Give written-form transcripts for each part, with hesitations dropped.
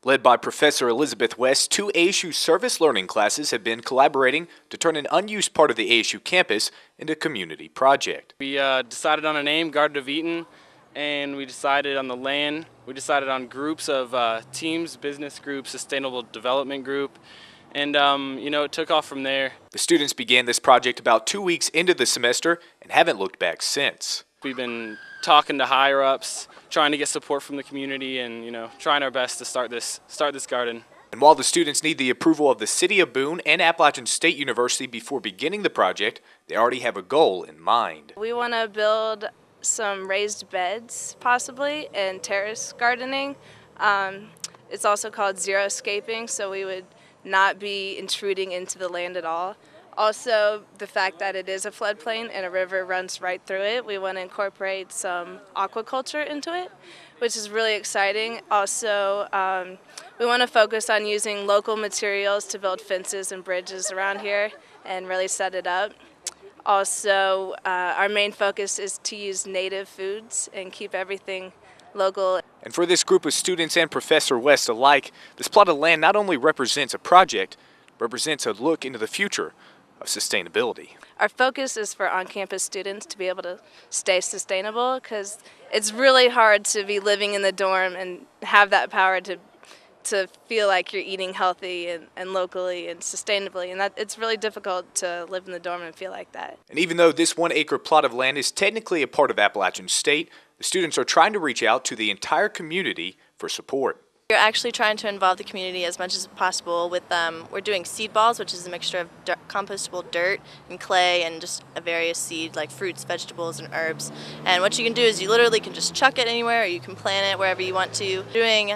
Led by Professor Elizabeth West, two ASU service learning classes have been collaborating to turn an unused part of the ASU campus into a community project. We decided on a name, Garden of Eatin, and we decided on the land. We decided on groups of teams, business group, sustainable development group, and it took off from there. The students began this project about 2 weeks into the semester and haven't looked back since. We've been talking to higher ups, trying to get support from the community, and trying our best to start this garden. And while the students need the approval of the City of Boone and Appalachian State University before beginning the project, they already have a goal in mind. We want to build some raised beds, possibly, and terrace gardening. It's also called xeriscaping, so we would not be intruding into the land at all. Also, the fact that it is a floodplain and a river runs right through it, we want to incorporate some aquaculture into it, which is really exciting. Also, we want to focus on using local materials to build fences and bridges around here and really set it up. Also, our main focus is to use native foods and keep everything local. And for this group of students and Professor West alike, this plot of land not only represents a project, but represents a look into the future of sustainability. Our focus is for on-campus students to be able to stay sustainable, because it's really hard to be living in the dorm and have that power to feel like you're eating healthy and locally and sustainably, and that it's really difficult to live in the dorm and feel like that. And even though this 1 acre plot of land is technically a part of Appalachian State, the students are trying to reach out to the entire community for support. We're actually trying to involve the community as much as possible with we're doing seed balls, which is a mixture of compostable dirt and clay and just a various seed like fruits, vegetables, and herbs. And what you can do is you literally can just chuck it anywhere, or you can plant it wherever you want to. Doing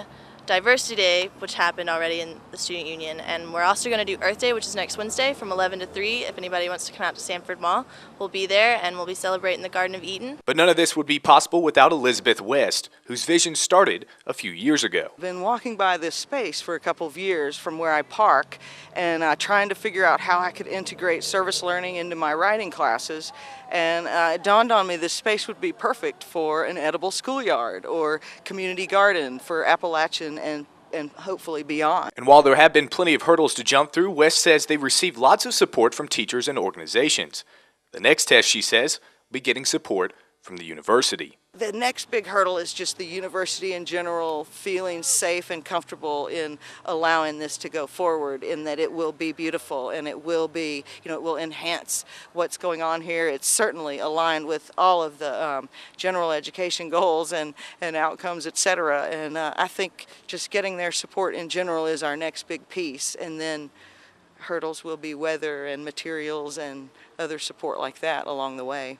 Diversity Day, which happened already in the Student Union, and we're also going to do Earth Day, which is next Wednesday from 11 to 3. If anybody wants to come out to Sanford Mall, we'll be there, and we'll be celebrating the Garden of Eatin. But none of this would be possible without Elizabeth West, whose vision started a few years ago. I've been walking by this space for a couple of years from where I park, and trying to figure out how I could integrate service learning into my writing classes. And it dawned on me this space would be perfect for an edible schoolyard or community garden for Appalachian and hopefully beyond. And while there have been plenty of hurdles to jump through, West says they've received lots of support from teachers and organizations. The next test, she says, will be getting support from the university. The next big hurdle is just the university in general feeling safe and comfortable in allowing this to go forward, in that it will be beautiful and it will be, it will enhance what's going on here. It's certainly aligned with all of the general education goals and outcomes, etc. And I think just getting their support in general is our next big piece, and then hurdles will be weather and materials and other support like that along the way.